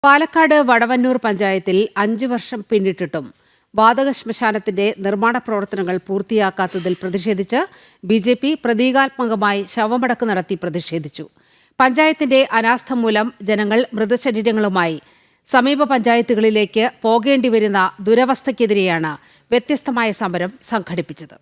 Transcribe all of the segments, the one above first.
പാലക്കാട് വടവന്നൂർ പഞ്ചായത്തിൽ 5 വർഷം പിന്നിട്ടിട്ടും വാതക ശ്മശാനത്തിന്റെ നിർമ്മാണ പ്രവർത്തനങ്ങൾ പൂർത്തിയാക്കാത്തതിൽ പ്രതിഷേധിച്ച് ബിജെപി പ്രതീകാത്മകമായി ശവമടക്ക് നടത്തി പ്രതിഷേധിച്ചു. പഞ്ചായത്തിന്റെ അനാസ്ഥ മൂലം ജനങ്ങൾ മൃതശരീരങ്ങളുമായി സമീപ പഞ്ചായത്തുകളിലേക്ക് പോകേണ്ടിവരുന്ന ദുരവസ്ഥയ്ക്കെതിരെയാണ് വ്യത്യസ്തമായ സമരം സംഘടിപ്പിച്ചത്.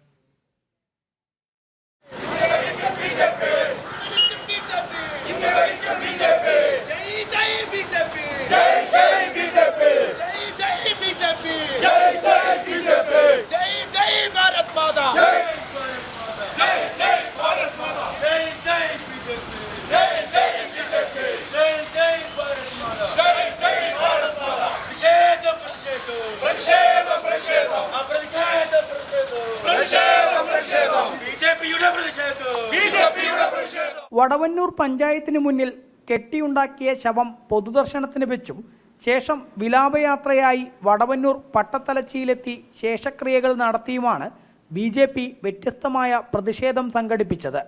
വടവന്നൂർ പഞ്ചായത്തിന് മുന്നിൽ കെട്ടിയുണ്ടാക്കിയ ശവം പൊതുദർശനത്തിന് വെച്ചും ശേഷം വിലാപയാത്രയായി വടവന്നൂർ പട്ടത്തലച്ചിയിലെത്തി ശേഷക്രിയകൾ നടത്തിയുമാണ് ബിജെപി വ്യത്യസ്തമായ പ്രതിഷേധം സംഘടിപ്പിച്ചത്.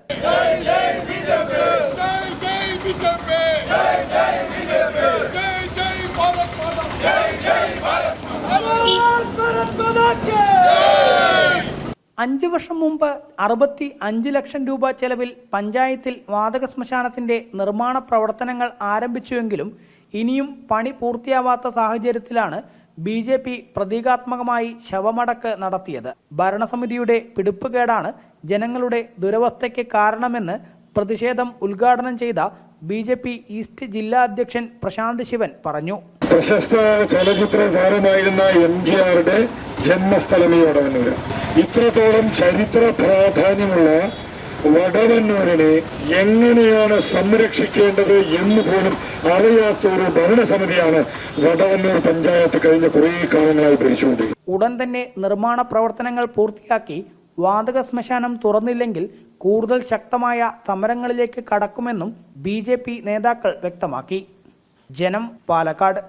അഞ്ച് വർഷം മുമ്പ് 65 ലക്ഷം രൂപ ചെലവിൽ പഞ്ചായത്തിൽ വാതക ശ്മശാനത്തിന്റെ നിർമ്മാണ പ്രവർത്തനങ്ങൾ ആരംഭിച്ചുവെങ്കിലും ഇനിയും പണി പൂർത്തിയാവാത്ത സാഹചര്യത്തിലാണ് ബിജെപി പ്രതീകാത്മകമായി ശവമടക്ക് നടത്തിയത്. ഭരണസമിതിയുടെ പിടിപ്പുകേടാണ് ജനങ്ങളുടെ ദുരവസ്ഥയ്ക്ക് കാരണമെന്ന് പ്രതിഷേധം ഉദ്ഘാടനം ചെയ്ത ബിജെപി ഈസ്റ്റ് ജില്ലാ അധ്യക്ഷൻ പ്രശാന്ത് ശിവൻ പറഞ്ഞു. പ്രശസ്ത ചലച്ചിത്ര താരമായിരുന്ന എംജിആറുടെ ജന്മസ്ഥലം ഈ വടവന്നൂര്. ഇത്രത്തോളം ചരിത്ര പ്രാധാന്യമുള്ള വടവന്നൂരിനെ എങ്ങനെയാണ് സംരക്ഷിക്കേണ്ടത് എന്ന് പോലും അറിയാത്ത ഒരു ഭരണസമിതിയാണ് വടവന്നൂർ പഞ്ചായത്ത് കഴിഞ്ഞ കുറേ കാലങ്ങളായി ഭരിച്ചുകൊണ്ടിരിക്കുന്നത്. ഉടൻ തന്നെ നിർമ്മാണ പ്രവർത്തനങ്ങൾ പൂർത്തിയാക്കി വാതക ശ്മശാനം തുറന്നില്ലെങ്കിൽ കൂടുതൽ ശക്തമായ സമരങ്ങളിലേക്ക് കടക്കുമെന്നും ബിജെപി നേതാക്കൾ വ്യക്തമാക്കി. ജനം, പാലക്കാട്.